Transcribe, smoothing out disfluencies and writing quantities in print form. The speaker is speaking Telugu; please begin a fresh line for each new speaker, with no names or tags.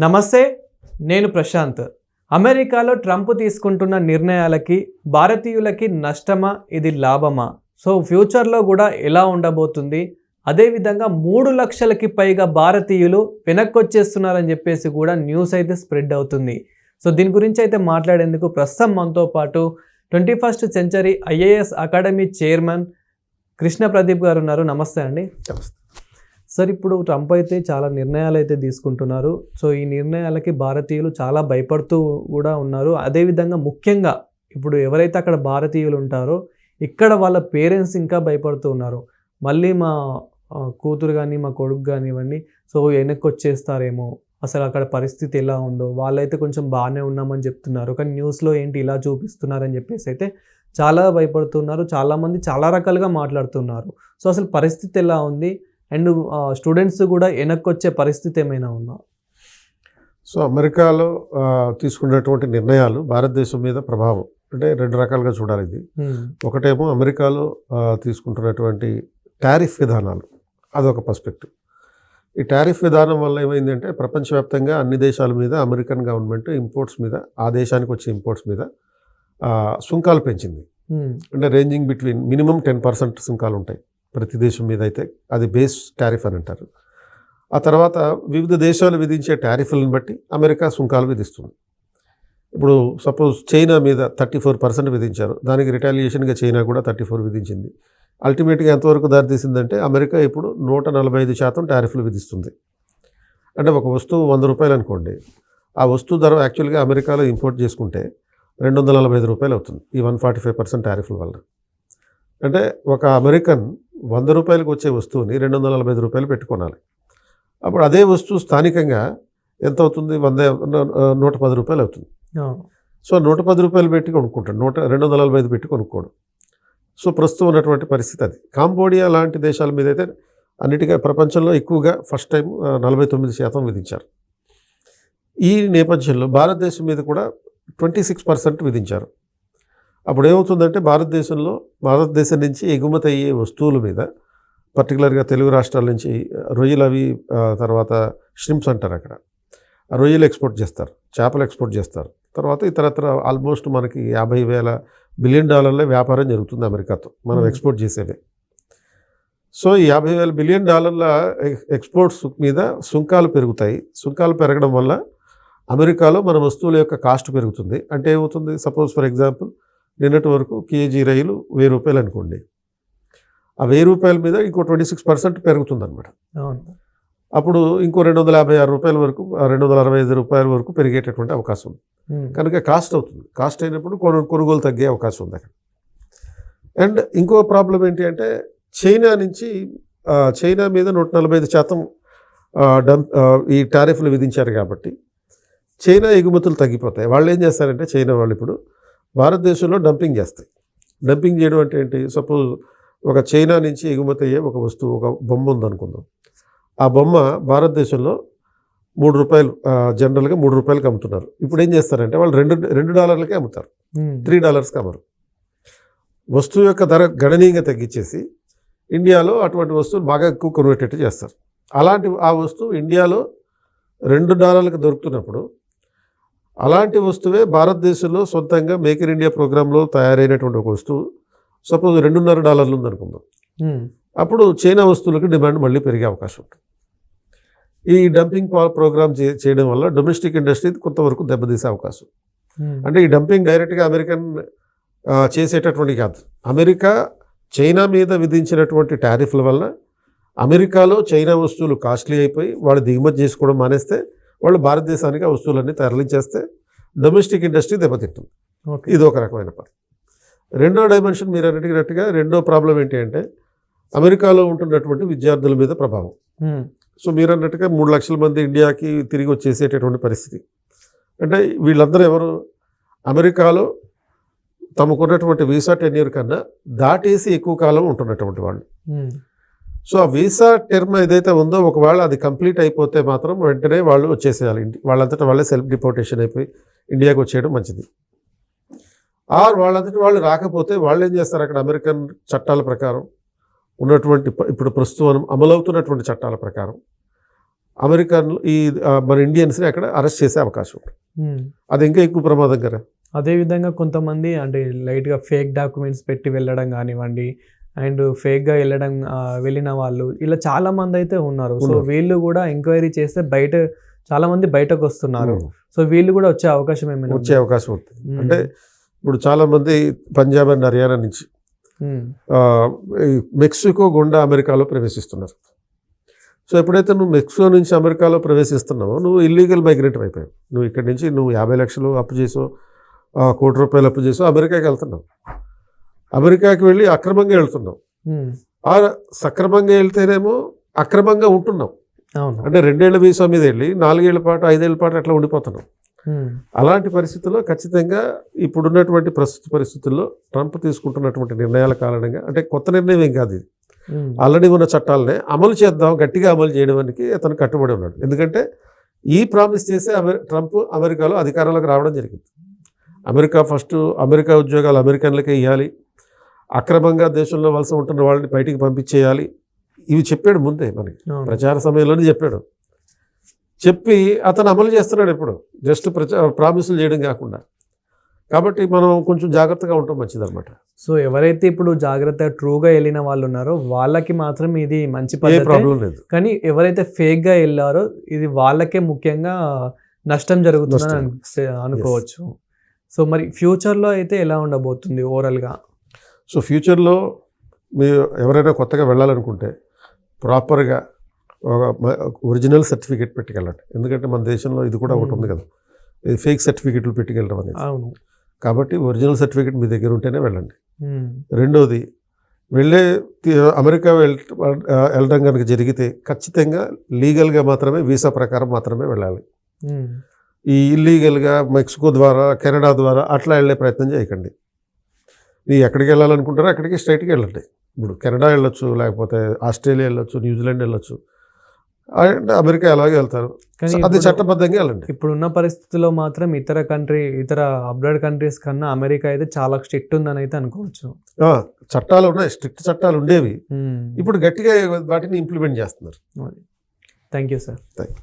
నమస్తే, నేను ప్రశాంత్. అమెరికాలో ట్రంప్ తీసుకుంటున్న నిర్ణయాలకి భారతీయులకి నష్టమా, ఇది లాభమా? సో ఫ్యూచర్లో కూడా ఎలా ఉండబోతుంది? అదేవిధంగా 3 లక్షలకి పైగా భారతీయులు వెనక్కొచ్చేస్తున్నారని చెప్పేసి కూడా న్యూస్ అయితే స్ప్రెడ్ అవుతుంది. సో దీని గురించి అయితే మాట్లాడేందుకు ప్రస్తుతం మనతో పాటు 21st century IAS academy chairman Krishna Pradeep గారు ఉన్నారు. నమస్తే అండి. సార్, ఇప్పుడు ట్రంప్ అయితే చాలా నిర్ణయాలు అయితే తీసుకుంటున్నారు. సో ఈ నిర్ణయాలకి భారతీయులు చాలా భయపడుతూ కూడా ఉన్నారు. అదేవిధంగా ముఖ్యంగా ఇప్పుడు ఎవరైతే అక్కడ భారతీయులు ఉంటారో ఇక్కడ వాళ్ళ పేరెంట్స్ ఇంకా భయపడుతూ ఉన్నారు. మళ్ళీ మా కూతురు కానీ మా కొడుకు కానివ్వండి, సో వెనక్కి వచ్చేస్తారేమో, అసలు అక్కడ పరిస్థితి ఎలా ఉందో, వాళ్ళైతే కొంచెం బాగానే ఉన్నామని చెప్తున్నారు, కానీ న్యూస్లో ఏంటి ఇలా చూపిస్తున్నారని చెప్పేసి అయితే చాలా భయపడుతున్నారు. చాలామంది చాలా రకాలుగా మాట్లాడుతున్నారు. సో అసలు పరిస్థితి ఎలా ఉంది అండ్ స్టూడెంట్స్ కూడా వెనక్కి వచ్చే పరిస్థితి ఏమైనా ఉందా?
సో అమెరికాలో తీసుకున్నటువంటి నిర్ణయాలు భారతదేశం మీద ప్రభావం అంటే 2 రకాలుగా చూడాలి. ఇది ఒకటేమో అమెరికాలో తీసుకుంటున్నటువంటి టారిఫ్ విధానాలు, అదొక పర్స్పెక్టివ్. ఈ టారిఫ్ విధానం వల్ల ఏమైందంటే ప్రపంచవ్యాప్తంగా అన్ని దేశాల మీద అమెరికన్ గవర్నమెంట్ ఇంపోర్ట్స్ మీద, ఆ దేశానికి వచ్చే ఇంపోర్ట్స్ మీద సుంకాలు పెంచింది. అంటే రేంజింగ్ బిట్వీన్ మినిమం 10% సుంకాలు ఉంటాయి ప్రతి దేశం మీద, అయితే అది బేస్ టారిఫ్ అని అంటారు. ఆ తర్వాత వివిధ దేశాలు విధించే టారిఫ్లను బట్టి అమెరికా సుంకాలు విధిస్తుంది. ఇప్పుడు సపోజ్ చైనా మీద 34% విధించారు, దానికి రిటాలియేషన్గా చైనా కూడా 34 విధించింది. అల్టిమేట్గా ఎంతవరకు దారితీసిందంటే అమెరికా ఇప్పుడు 145% టారిఫ్లు విధిస్తుంది. అంటే ఒక వస్తువు 100 రూపాయలు అనుకోండి, ఆ వస్తువు ధర యాక్చువల్గా అమెరికాలో ఇంపోర్ట్ చేసుకుంటే 245 రూపాయలు అవుతుంది ఈ 145% టారిఫ్ల వల్ల. అంటే ఒక అమెరికన్ 100 రూపాయలకు వచ్చే వస్తువుని 245 రూపాయలు పెట్టుకోనాలి. అప్పుడు అదే వస్తువు స్థానికంగా ఎంత అవుతుంది? 110 రూపాయలు అవుతుంది. సో 110 రూపాయలు పెట్టి కొనుక్కుంటాడు, 245 పెట్టి కొనుక్కోడు. సో ప్రస్తుతం ఉన్నటువంటి పరిస్థితి అది. కాంబోడియా లాంటి దేశాల మీద అయితే అన్నిటిగా ప్రపంచంలో ఎక్కువగా ఫస్ట్ టైం 49% విధించారు. ఈ నేపథ్యంలో భారతదేశం మీద కూడా 26% విధించారు. అప్పుడు ఏమవుతుందంటే భారతదేశం నుంచి ఎగుమతి అయ్యే వస్తువుల మీద, పర్టికులర్గా తెలుగు రాష్ట్రాల నుంచి రొయ్యలు, అవి తర్వాత షింప్స్ అంటారు, అక్కడ రొయ్యలు ఎక్స్పోర్ట్ చేస్తారు, చేపలు ఎక్స్పోర్ట్ చేస్తారు. తర్వాత ఇతరత్ర ఆల్మోస్ట్ మనకి $50,000 బిలియన్ వ్యాపారం జరుగుతుంది అమెరికాతో, మనం ఎక్స్పోర్ట్ చేసేవే. సో ఈ $50,000 బిలియన్ ఎక్స్పోర్ట్స్ మీద సుంకాలు పెరుగుతాయి. సుంకాలు పెరగడం వల్ల అమెరికాలో మన వస్తువుల యొక్క కాస్ట్ పెరుగుతుంది. అంటే ఏమవుతుంది? సపోజ్ ఫర్ ఎగ్జాంపుల్ నిన్నటి వరకు కేజీ రొయ్యలు 1000 రూపాయలు అనుకోండి, ఆ 1000 రూపాయల మీద ఇంకో 26% పెరుగుతుంది అనమాట. అప్పుడు ఇంకో 256 రూపాయల వరకు, 265 రూపాయల వరకు పెరిగేటటువంటి అవకాశం ఉంది. కనుక కాస్ట్ అవుతుంది. కాస్ట్ అయినప్పుడు కొనుగోలు తగ్గే అవకాశం ఉంది అక్కడ. అండ్ ఇంకో ప్రాబ్లం ఏంటి అంటే చైనా మీద 145% ఈ టారిఫ్లు విధించారు కాబట్టి చైనా ఎగుమతులు తగ్గిపోతాయి. వాళ్ళు ఏం చేస్తారంటే చైనా వాళ్ళు ఇప్పుడు భారతదేశంలో డంపింగ్ చేస్తాయి. డంపింగ్ చేయడం అంటే ఏంటి? సపోజ్ ఒక చైనా నుంచి ఎగుమతి అయ్యే ఒక వస్తువు, ఒక బొమ్మ ఉందనుకుందాం. ఆ బొమ్మ భారతదేశంలో $3, జనరల్గా $3 అమ్ముతున్నారు. ఇప్పుడు ఏం చేస్తారంటే వాళ్ళు $2 అమ్ముతారు, $3 అమ్మరు. వస్తువు యొక్క ధర గణనీయంగా తగ్గించేసి ఇండియాలో అటువంటి వస్తువులు బాగా ఎక్కువ కొనుగోటట్టు చేస్తారు. అలాంటి ఆ వస్తువు ఇండియాలో $2 దొరుకుతున్నప్పుడు అలాంటి వస్తువే భారతదేశంలో సొంతంగా మేక్ ఇన్ ఇండియా ప్రోగ్రాంలో తయారైనటువంటి ఒక వస్తువు సపోజ్ $2.5 ఉందనుకుందాం. అప్పుడు చైనా వస్తువులకు డిమాండ్ మళ్ళీ పెరిగే అవకాశం ఉంటుంది. ఈ డంపింగ్ ప్రోగ్రామ్ చేయడం వల్ల డొమెస్టిక్ ఇండస్ట్రీ కొంతవరకు దెబ్బతీసే అవకాశం. అంటే ఈ డంపింగ్ డైరెక్ట్గా అమెరికన్ చేసేటటువంటి కాదు, అమెరికా చైనా మీద విధించినటువంటి టారిఫ్ల వల్ల అమెరికాలో చైనా వస్తువులు కాస్ట్లీ అయిపోయి వాళ్ళు దిగుమతి చేసుకోవడం మానేస్తే, వాళ్ళు భారతదేశానికి ఆ వస్తువులన్నీ తరలించేస్తే డొమెస్టిక్ ఇండస్ట్రీ దెబ్బతింటుంది. ఇది ఒక రకమైన పని. రెండో డైమెన్షన్ మీరు అన్నట్టుగా రెండో ప్రాబ్లం ఏంటి అంటే అమెరికాలో ఉంటున్నటువంటి విద్యార్థుల మీద ప్రభావం. సో మీరు అన్నట్టుగా 3 లక్షల మంది ఇండియాకి తిరిగి వచ్చేసేటటువంటి పరిస్థితి. అంటే వీళ్ళందరూ ఎవరు? అమెరికాలో తమకున్నటువంటి వీసా టెన్యూర్ కన్నా దాటేసి ఎక్కువ కాలం ఉంటున్నటువంటి వాళ్ళు. సో ఆ వీసా టర్మ్ ఏదైతే ఉందో ఒకవేళ అది కంప్లీట్ అయిపోతే మాత్రం వెంటనే వాళ్ళు వచ్చేసేయాలి. వాళ్ళంతటా వాళ్ళే సెల్ఫ్ డిపోర్టేషన్ అయిపోయి ఇండియాకి వచ్చేయడం మంచిది. వాళ్ళంతటి వాళ్ళు రాకపోతే వాళ్ళు ఏం చేస్తారు? అక్కడ అమెరికన్ చట్టాల ప్రకారం ఉన్నటువంటి ఇప్పుడు ప్రస్తుతం అమలవుతున్నటువంటి చట్టాల ప్రకారం అమెరికన్లు మన ఇండియన్స్ని అక్కడ అరెస్ట్ చేసే అవకాశం ఉంటుంది. అది ఇంకా ఎక్కువ ప్రమాదం కదా.
అదేవిధంగా కొంతమంది అంటే లైట్గా ఫేక్ డాక్యుమెంట్స్ పెట్టి వెళ్ళడం కానివ్వండి, అండ్ ఫేక్గా వెళ్ళిన వాళ్ళు ఇలా చాలా మంది అయితే ఉన్నారు. సో వీళ్ళు కూడా ఎంక్వైరీ చేస్తే చాలా మంది బయటకు వస్తున్నారు. సో వీళ్ళు కూడా వచ్చే అవకాశం ఏమైనా
వచ్చే అవకాశం ఉంటుంది. అంటే ఇప్పుడు చాలా మంది పంజాబ్ అండ్ హర్యానా నుంచి మెక్సికో గుండా అమెరికాలో ప్రవేశిస్తున్నారు. సో ఎప్పుడైతే నువ్వు మెక్సికో నుంచి అమెరికాలో ప్రవేశిస్తున్నావో నువ్వు ఇల్లీగల్ మైగ్రెంట్ అయిపోయావు. నువ్వు ఇక్కడి నుంచి నువ్వు 50 లక్షలు అప్పు చేసో, ₹1 కోటి అప్పు చేసో అమెరికాకి వెళ్తున్నావు. అమెరికాకి వెళ్ళి అక్రమంగా వెళ్తున్నావు. సక్రమంగా వెళ్తేనేమో అక్రమంగా ఉంటున్నావు. అంటే 2 ఏళ్ల వీసా మీద వెళ్ళి 4 ఏళ్ల పాటు 5 ఏళ్ల పాటు అట్లా ఉండిపోతున్నావు. అలాంటి పరిస్థితుల్లో ఖచ్చితంగా ఇప్పుడున్నటువంటి ప్రస్తుత పరిస్థితుల్లో ట్రంప్ తీసుకుంటున్నటువంటి నిర్ణయాల కారణంగా, అంటే కొత్త నిర్ణయం ఏం కాదు, ఇది ఆల్రెడీ ఉన్న చట్టాలనే అమలు చేద్దాం, గట్టిగా అమలు చేయడానికి అతను కట్టుబడి ఉన్నాడు. ఎందుకంటే ఈ ప్రామిస్ చేసే ట్రంప్ అమెరికాలో అధికారంలోకి రావడం జరిగింది. అమెరికా ఉద్యోగాలు అమెరికన్లకే ఇవ్వాలి, అక్రమంగా దేశంలో వలస ఉంటున్న వాళ్ళని బయటికి పంపించేయాలి, ఇవి చెప్పాడు ముందే, మనకి ప్రచార సమయంలోనే చెప్పి అతను అమలు చేస్తున్నాడు. ఇప్పుడు జస్ట్ ప్రామిసులు చేయడం కాకుండా. కాబట్టి మనం కొంచెం జాగ్రత్తగా ఉంటాం మంచిదన్నమాట.
సో ఎవరైతే ఇప్పుడు జాగ్రత్తగా ట్రూగా వెళ్ళిన వాళ్ళు ఉన్నారో వాళ్ళకి మాత్రం ఇది మంచి
ప్రాబ్లం లేదు.
కానీ ఎవరైతే ఫేక్గా వెళ్ళారో ఇది వాళ్ళకే ముఖ్యంగా నష్టం జరుగుతుందని అనుకోవచ్చు. సో మరి ఫ్యూచర్లో అయితే ఎలా ఉండబోతుంది ఓవరాల్గా?
సో ఫ్యూచర్లో మీరు ఎవరైనా కొత్తగా వెళ్ళాలనుకుంటే ప్రాపర్గా ఒరిజినల్ సర్టిఫికేట్ పెట్టుకెళ్ళండి. ఎందుకంటే మన దేశంలో ఇది కూడా ఒకటి ఉంది కదా, ఇది ఫేక్ సర్టిఫికేట్లు పెట్టుకెళ్ళడం అనేది.
అవును.
కాబట్టి ఒరిజినల్ సర్టిఫికేట్ మీ దగ్గర ఉంటేనే వెళ్ళండి. రెండోది, అమెరికా వెళ్ళడం కనుక జరిగితే ఖచ్చితంగా లీగల్గా మాత్రమే, వీసా ప్రకారం మాత్రమే వెళ్ళాలి. ఈ ఇల్లీగల్గా మెక్సికో ద్వారా, కెనడా ద్వారా అట్లా వెళ్ళే ప్రయత్నం చేయకండి. మీరు ఎక్కడికి వెళ్ళాలనుకుంటారో అక్కడికి స్ట్రైట్గా వెళ్ళండి. ఇప్పుడు కెనడా వెళ్ళొచ్చు, లేకపోతే ఆస్ట్రేలియా వెళ్ళొచ్చు, న్యూజిలాండ్ వెళ్ళొచ్చు, అండ్ అమెరికా అలాగే వెళ్తారు. అది చట్టబద్ధంగా వెళ్ళండి.
ఇప్పుడున్న పరిస్థితుల్లో మాత్రం ఇతర అబ్రాడ్ కంట్రీస్ కన్నా అమెరికా అయితే చాలా స్ట్రిక్ట్ ఉందని అయితే అనుకోవచ్చు.
చట్టాలు ఉన్నాయి, స్ట్రిక్ట్ చట్టాలు ఉండేవి, ఇప్పుడు గట్టిగా వాటిని ఇంప్లిమెంట్ చేస్తున్నారు.
Thank you sir.
Thank you.